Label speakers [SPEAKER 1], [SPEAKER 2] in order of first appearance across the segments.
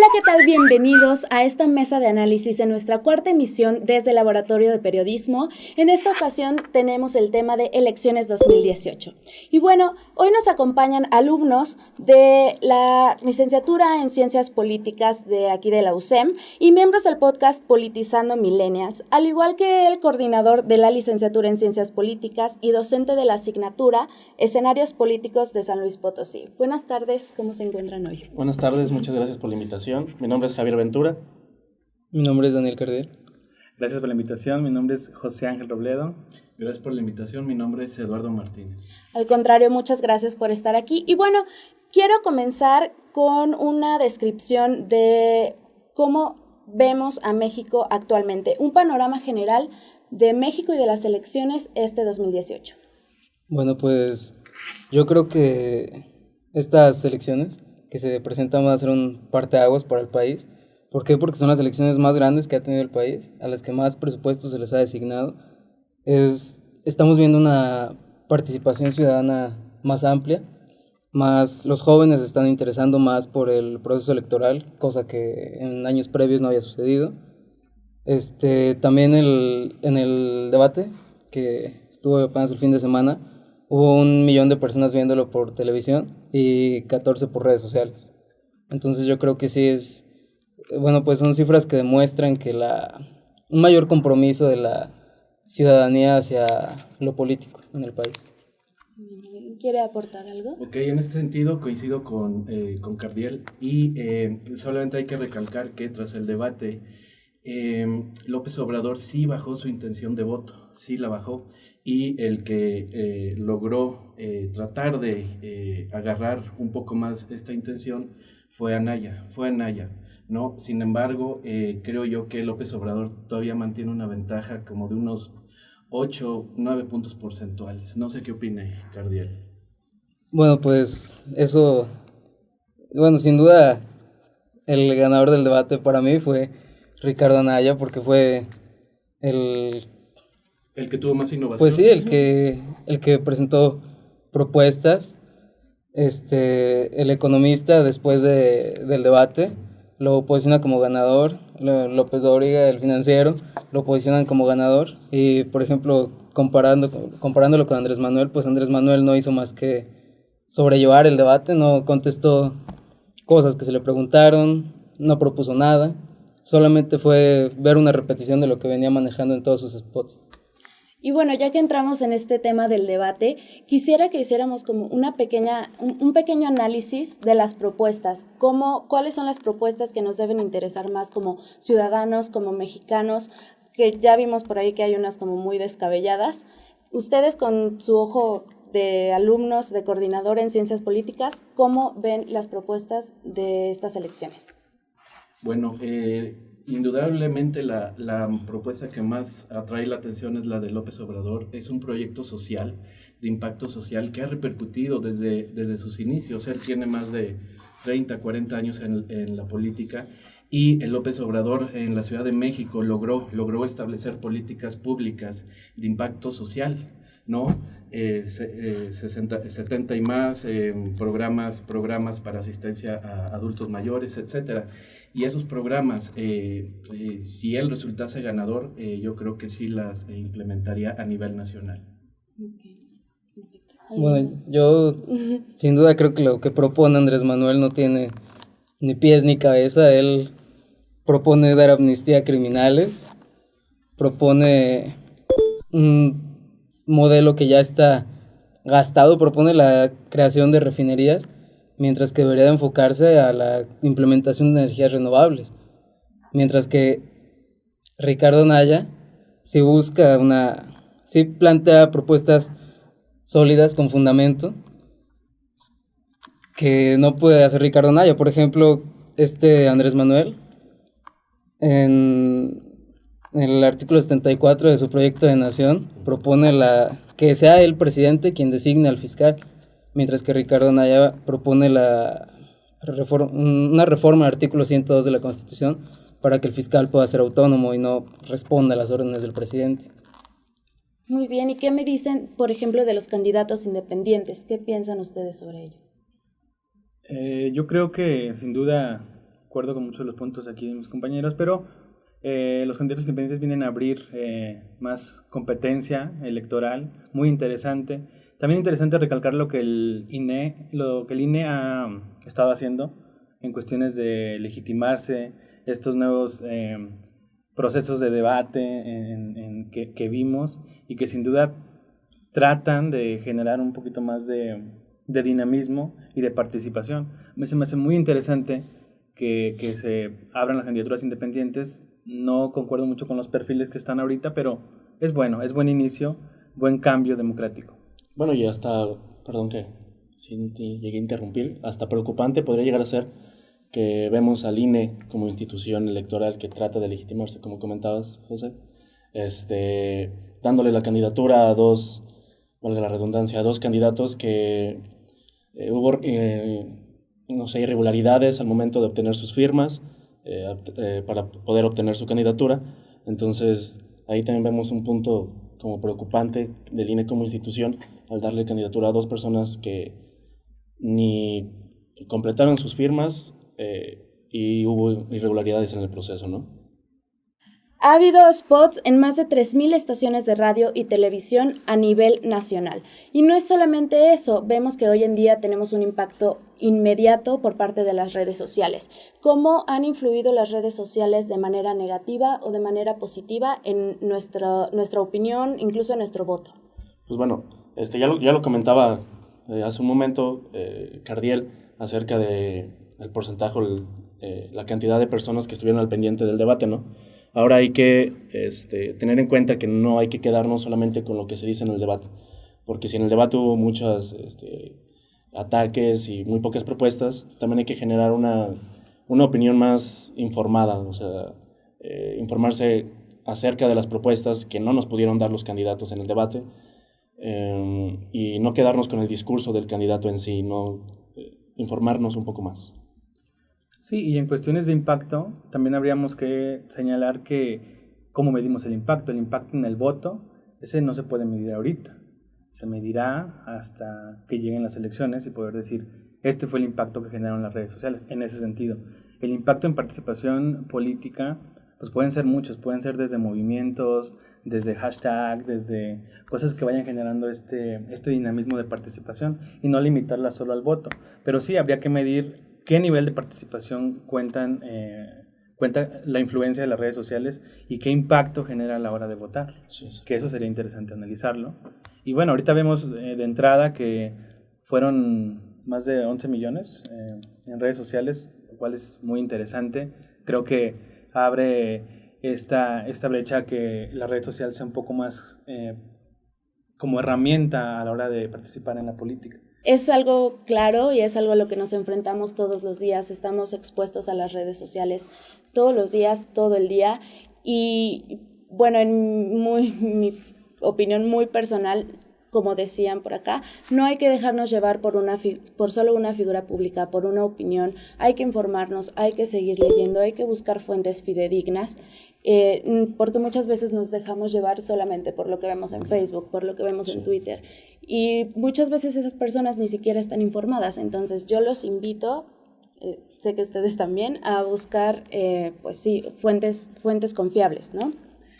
[SPEAKER 1] Hola, ¿qué tal? Bienvenidos a esta mesa de análisis en nuestra cuarta emisión desde el Laboratorio de Periodismo. En esta ocasión tenemos el tema de elecciones 2018. Y bueno, hoy nos acompañan alumnos de la licenciatura en Ciencias Políticas de aquí de la UCEM y miembros del podcast Politizando Millennials, al igual que el coordinador de la licenciatura en Ciencias Políticas y docente de la asignatura Escenarios Políticos de San Luis Potosí. Buenas tardes, ¿cómo se encuentran hoy?
[SPEAKER 2] Buenas tardes, muchas gracias por la invitación. Mi nombre es Javier Ventura.
[SPEAKER 3] Mi nombre es Daniel Cardiel.
[SPEAKER 4] Gracias por la invitación, mi nombre es José Ángel Robledo.
[SPEAKER 5] Gracias por la invitación, mi nombre es Eduardo Martínez.
[SPEAKER 1] Al contrario, muchas gracias por estar aquí. Y bueno, quiero comenzar con una descripción de cómo vemos a México actualmente, un panorama general de México y de las elecciones este 2018.
[SPEAKER 3] Bueno, pues yo creo que estas elecciones que se presentan van a ser un parteaguas para el país. ¿Por qué? Porque son las elecciones más grandes que ha tenido el país, a las que más presupuesto se les ha designado. Estamos viendo una participación ciudadana más amplia, más los jóvenes se están interesando más por el proceso electoral, cosa que en años previos no había sucedido. También en el debate que estuvo apenas el fin de semana, hubo 1 millón de personas viéndolo por televisión y 14 por redes sociales. Entonces yo creo que sí pues son cifras que demuestran que un mayor compromiso de la ciudadanía hacia lo político en el país.
[SPEAKER 1] ¿Quiere aportar algo?
[SPEAKER 5] Ok, en este sentido coincido con Cardiel y solamente hay que recalcar que tras el debate López Obrador sí bajó su intención de voto, sí la bajó, y el que logró tratar de agarrar un poco más esta intención fue Anaya, ¿no? Sin embargo, creo yo que López Obrador todavía mantiene una ventaja como de unos 8, 9 puntos porcentuales. No sé qué opine Cardiel.
[SPEAKER 3] Bueno, pues sin duda el ganador del debate para mí fue Ricardo Anaya, porque fue el
[SPEAKER 5] que tuvo más innovación.
[SPEAKER 3] Pues sí, el que presentó propuestas. El economista, después del debate, lo posiciona como ganador. López Dóriga, el financiero, lo posicionan como ganador. Y, por ejemplo, comparándolo con Andrés Manuel, pues Andrés Manuel no hizo más que sobrellevar el debate, no contestó cosas que se le preguntaron, no propuso nada. Solamente fue ver una repetición de lo que venía manejando en todos sus spots.
[SPEAKER 1] Y bueno, ya que entramos en este tema del debate, quisiera que hiciéramos como un pequeño análisis de las propuestas. ¿Cuáles son las propuestas que nos deben interesar más como ciudadanos, como mexicanos? Que ya vimos por ahí que hay unas como muy descabelladas. Ustedes, con su ojo de alumnos, de coordinador en ciencias políticas, ¿cómo ven las propuestas de estas elecciones?
[SPEAKER 5] Bueno, indudablemente la propuesta que más atrae la atención es la de López Obrador. Es un proyecto social, de impacto social, que ha repercutido desde sus inicios. Él tiene más de 30, 40 años en la política, y el López Obrador en la Ciudad de México logró establecer políticas públicas de impacto social, ¿no? 70 y más programas para asistencia a adultos mayores, etcétera. Y esos programas, si él resultase ganador, yo creo que sí las implementaría a nivel nacional.
[SPEAKER 3] Bueno, yo sin duda creo que lo que propone Andrés Manuel no tiene ni pies ni cabeza. Él propone dar amnistía a criminales, propone un modelo que ya está gastado, propone la creación de refinerías, mientras que debería de enfocarse a la implementación de energías renovables. Mientras que Ricardo Anaya sí plantea propuestas sólidas, con fundamento, que no puede hacer Ricardo Anaya. Por ejemplo, Andrés Manuel, en el artículo 74 de su proyecto de nación, propone que sea el presidente quien designe al fiscal, mientras que Ricardo Anaya propone una reforma al artículo 102 de la Constitución para que el fiscal pueda ser autónomo y no responda a las órdenes del presidente.
[SPEAKER 1] Muy bien, ¿y qué me dicen, por ejemplo, de los candidatos independientes? ¿Qué piensan ustedes sobre ello?
[SPEAKER 4] Yo creo que sin duda acuerdo con muchos de los puntos aquí de mis compañeros, pero los candidatos independientes vienen a abrir más competencia electoral, muy interesante. También interesante recalcar lo que el INE ha estado haciendo en cuestiones de legitimarse estos nuevos procesos de debate que vimos y que sin duda tratan de generar un poquito más de dinamismo y de participación. Se me hace muy interesante que se abran las candidaturas independientes. No concuerdo mucho con los perfiles que están ahorita, pero es bueno, es buen inicio, buen cambio democrático.
[SPEAKER 2] Bueno, y hasta, perdón que sí llegué a interrumpir, hasta preocupante podría llegar a ser que vemos al INE como institución electoral que trata de legitimarse, como comentabas, José, dándole la candidatura a dos, valga la redundancia, a dos candidatos que hubo, no sé, irregularidades al momento de obtener sus firmas para poder obtener su candidatura. Entonces, ahí también vemos un punto como preocupante del INE como institución al darle candidatura a dos personas que ni completaron sus firmas y hubo irregularidades en el proceso, ¿no?
[SPEAKER 1] Ha habido spots en más de 3.000 estaciones de radio y televisión a nivel nacional. Y no es solamente eso, vemos que hoy en día tenemos un impacto inmediato por parte de las redes sociales. ¿Cómo han influido las redes sociales de manera negativa o de manera positiva en nuestra opinión, incluso en nuestro voto?
[SPEAKER 2] Pues bueno, ya lo comentaba hace un momento Cardiel acerca de el porcentaje, la cantidad de personas que estuvieron al pendiente del debate, ¿no? Ahora hay que tener en cuenta que no hay que quedarnos solamente con lo que se dice en el debate, porque si en el debate hubo muchos ataques y muy pocas propuestas, también hay que generar una opinión más informada, o sea, informarse acerca de las propuestas que no nos pudieron dar los candidatos en el debate y no quedarnos con el discurso del candidato en sí, informarnos un poco más.
[SPEAKER 4] Sí, y en cuestiones de impacto, también habríamos que señalar que cómo medimos el impacto en el voto, ese no se puede medir ahorita, se medirá hasta que lleguen las elecciones y poder decir, este fue el impacto que generaron las redes sociales, en ese sentido. El impacto en participación política, pues pueden ser muchos, pueden ser desde movimientos, desde hashtag, desde cosas que vayan generando este dinamismo de participación y no limitarla solo al voto, pero sí habría que medir qué nivel de participación cuenta la influencia de las redes sociales y qué impacto genera a la hora de votar.
[SPEAKER 2] Sí.
[SPEAKER 4] Que eso sería interesante analizarlo. Y bueno, ahorita vemos de entrada que fueron más de 11 millones en redes sociales, lo cual es muy interesante. Creo que abre esta brecha que la red social sea un poco más como herramienta a la hora de participar en la política.
[SPEAKER 1] Es algo claro y es algo a lo que nos enfrentamos todos los días. Estamos expuestos a las redes sociales todos los días, todo el día. Y bueno, en mi opinión muy personal, como decían por acá, no hay que dejarnos llevar por solo una figura pública, por una opinión. Hay que informarnos, hay que seguir leyendo, hay que buscar fuentes fidedignas, porque muchas veces nos dejamos llevar solamente por lo que vemos en Facebook, por lo que vemos en Twitter. Y muchas veces esas personas ni siquiera están informadas. Entonces yo los invito, sé que ustedes también, a buscar pues sí, fuentes confiables, ¿no?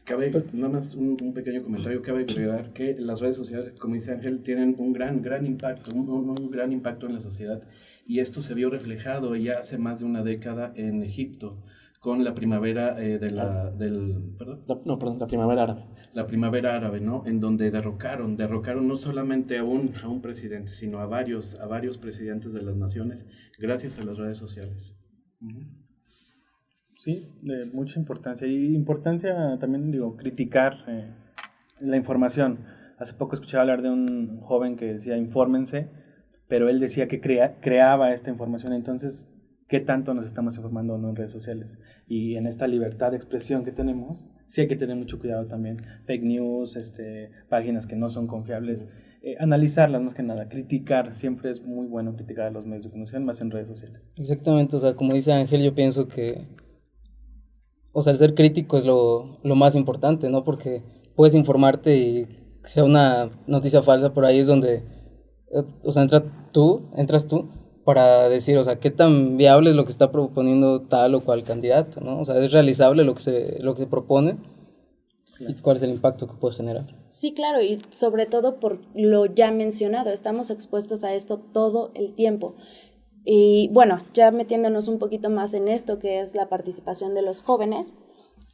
[SPEAKER 5] Cabe, nada más un pequeño comentario, cabe agregar que las redes sociales, como dice Ángel, tienen un gran impacto, un gran impacto en la sociedad, y esto se vio reflejado ya hace más de una década en Egipto, con la primavera
[SPEAKER 2] la primavera árabe.
[SPEAKER 5] La primavera árabe, ¿no? En donde derrocaron no solamente a un presidente, sino a varios presidentes de las naciones, gracias a las redes sociales.
[SPEAKER 4] Sí, de mucha importancia. Y importancia también, criticar la información. Hace poco escuchaba hablar de un joven que decía, infórmense, pero él decía que creaba esta información. Entonces, ¿qué tanto nos estamos informando o no en redes sociales? Y en esta libertad de expresión que tenemos, sí hay que tener mucho cuidado también. Fake news, páginas que no son confiables, analizarlas más que nada, criticar. Siempre es muy bueno criticar a los medios de comunicación, más en redes sociales.
[SPEAKER 3] Exactamente, o sea, como dice Ángel, yo pienso que el ser crítico es lo más importante, ¿no? Porque puedes informarte y sea una noticia falsa, por ahí es donde, entras tú para decir, o sea, qué tan viable es lo que está proponiendo tal o cual candidato, ¿no? O sea, es realizable lo que se propone y cuál es el impacto que puede generar.
[SPEAKER 1] Sí, claro, y sobre todo por lo ya mencionado, estamos expuestos a esto todo el tiempo. Y bueno, ya metiéndonos un poquito más en esto, que es la participación de los jóvenes,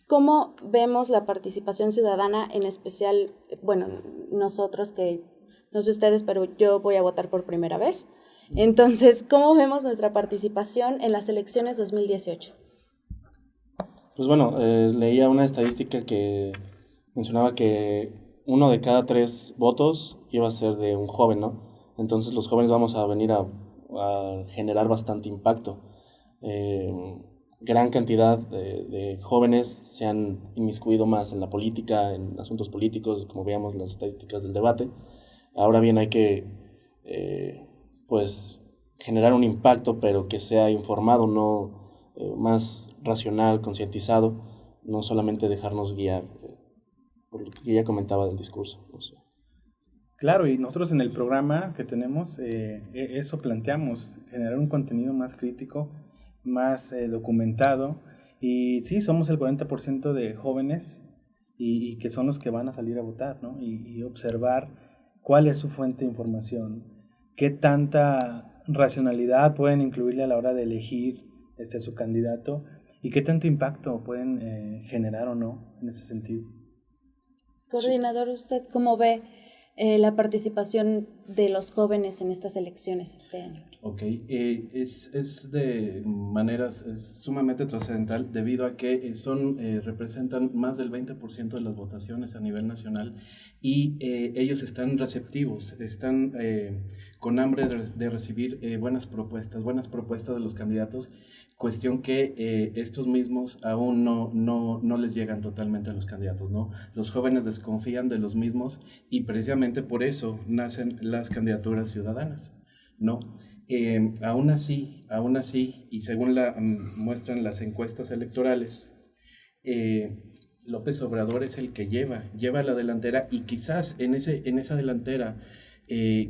[SPEAKER 1] ¿cómo vemos la participación ciudadana, en especial, bueno, nosotros que, no sé ustedes, pero yo voy a votar por primera vez? Entonces, ¿cómo vemos nuestra participación en las elecciones 2018?
[SPEAKER 2] Pues bueno, leía una estadística que mencionaba que 1 de cada 3 votos iba a ser de un joven, ¿no? Entonces los jóvenes vamos a venir a generar bastante impacto. Gran cantidad de jóvenes se han inmiscuido más en la política, en asuntos políticos, como veíamos las estadísticas del debate. Ahora bien, hay que pues generar un impacto, pero que sea informado, no más racional, concientizado, no solamente dejarnos guiar por lo que ya comentaba del discurso. No sé.
[SPEAKER 4] Claro, y nosotros en el programa que tenemos, eso planteamos, generar un contenido más crítico, más documentado, y sí, somos el 40% de jóvenes y que son los que van a salir a votar, ¿no? Y observar cuál es su fuente de información, qué tanta racionalidad pueden incluirle a la hora de elegir su candidato y qué tanto impacto pueden generar o no en ese sentido.
[SPEAKER 1] Coordinador, ¿usted cómo ve la participación de los jóvenes en estas elecciones este año?
[SPEAKER 5] Ok, es de maneras es sumamente trascendental debido a que representan más del 20% de las votaciones a nivel nacional y ellos están receptivos, están con hambre de recibir buenas propuestas de los candidatos, cuestión que estos mismos aún no les llegan totalmente a los candidatos, ¿no? Los jóvenes desconfían de los mismos y precisamente por eso nacen las candidaturas ciudadanas, ¿no? Aún así, y según muestran las encuestas electorales, López Obrador es el que lleva la delantera y quizás en esa delantera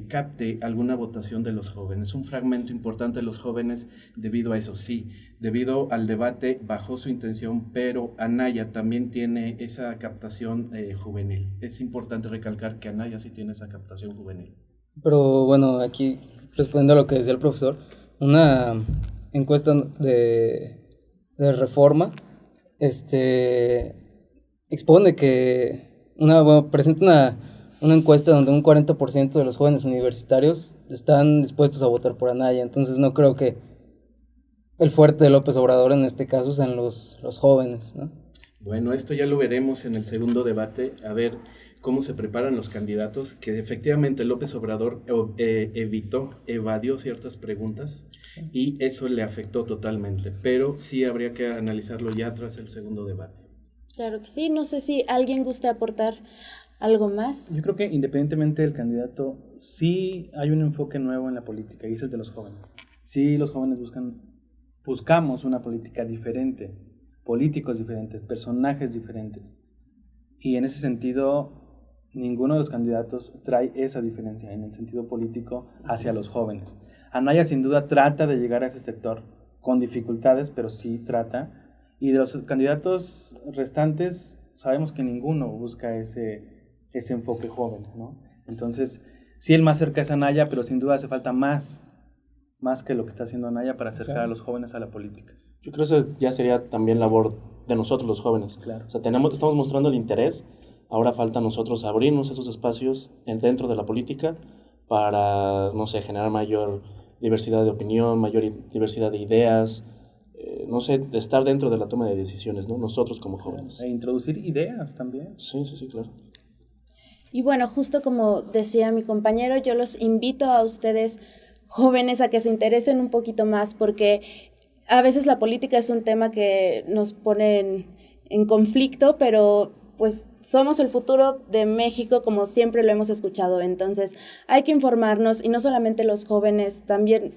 [SPEAKER 5] capte alguna votación de los jóvenes, un fragmento importante de los jóvenes debido a eso, sí, debido al debate bajó su intención, pero Anaya también tiene esa captación juvenil. Es importante recalcar que Anaya sí tiene esa captación juvenil.
[SPEAKER 3] Pero bueno, aquí respondiendo a lo que decía el profesor, una encuesta de Reforma expone que presenta una encuesta donde un 40% de los jóvenes universitarios están dispuestos a votar por Anaya. Entonces no creo que el fuerte de López Obrador en este caso sean los jóvenes, ¿no?
[SPEAKER 5] Bueno, esto ya lo veremos en el segundo debate, a ver cómo se preparan los candidatos, que efectivamente López Obrador evadió ciertas preguntas y eso le afectó totalmente, pero sí habría que analizarlo ya tras el segundo debate.
[SPEAKER 1] Claro que sí, no sé si alguien gusta aportar algo más.
[SPEAKER 4] Yo creo que independientemente del candidato, sí hay un enfoque nuevo en la política y es el de los jóvenes. Sí, los jóvenes buscamos una política diferente, políticos diferentes, personajes diferentes. Y en ese sentido, ninguno de los candidatos trae esa diferencia en el sentido político hacia los jóvenes. Anaya sin duda trata de llegar a ese sector con dificultades, pero sí trata. Y de los candidatos restantes, sabemos que ninguno busca ese enfoque joven, ¿no? Entonces, sí el más cerca es Anaya, pero sin duda hace falta más que lo que está haciendo Anaya para acercar a los jóvenes a la política.
[SPEAKER 2] Yo creo que eso ya sería también labor de nosotros los jóvenes.
[SPEAKER 4] Claro.
[SPEAKER 2] O sea, estamos mostrando el interés, ahora falta a nosotros abrirnos esos espacios dentro de la política para, no sé, generar mayor diversidad de opinión, mayor diversidad de ideas, no sé, estar dentro de la toma de decisiones, ¿no? Nosotros como jóvenes.
[SPEAKER 4] E introducir ideas también.
[SPEAKER 2] Sí, claro.
[SPEAKER 1] Y bueno, justo como decía mi compañero, yo los invito a ustedes jóvenes a que se interesen un poquito más porque a veces la política es un tema que nos pone en conflicto, pero pues somos el futuro de México como siempre lo hemos escuchado, entonces hay que informarnos y no solamente los jóvenes, también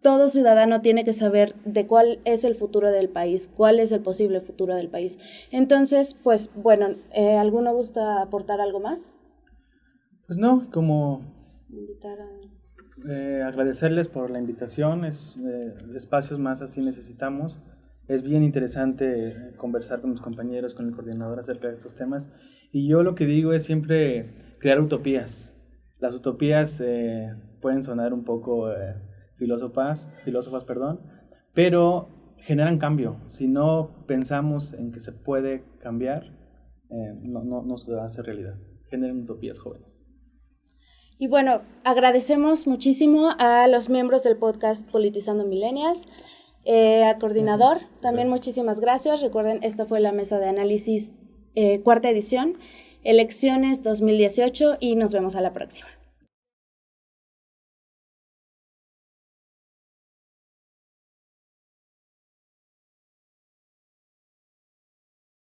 [SPEAKER 1] todo ciudadano tiene que saber de cuál es el futuro del país, cuál es el posible futuro del país. Entonces, pues bueno, ¿alguno gusta aportar algo más?
[SPEAKER 4] Pues no, como
[SPEAKER 1] Invitar a...
[SPEAKER 4] Agradecerles por la invitación, espacios más así necesitamos. Es bien interesante conversar con mis compañeros, con el coordinador acerca de estos temas. Y yo lo que digo es siempre crear utopías. Las utopías pueden sonar un poco filósofas, pero generan cambio. Si no pensamos en que se puede cambiar, no se hace realidad. Generan utopías jóvenes.
[SPEAKER 1] Y bueno, agradecemos muchísimo a los miembros del podcast Politizando Millennials, al coordinador, también muchísimas gracias. Recuerden, esta fue la mesa de análisis, cuarta edición, elecciones 2018, y nos vemos a la próxima.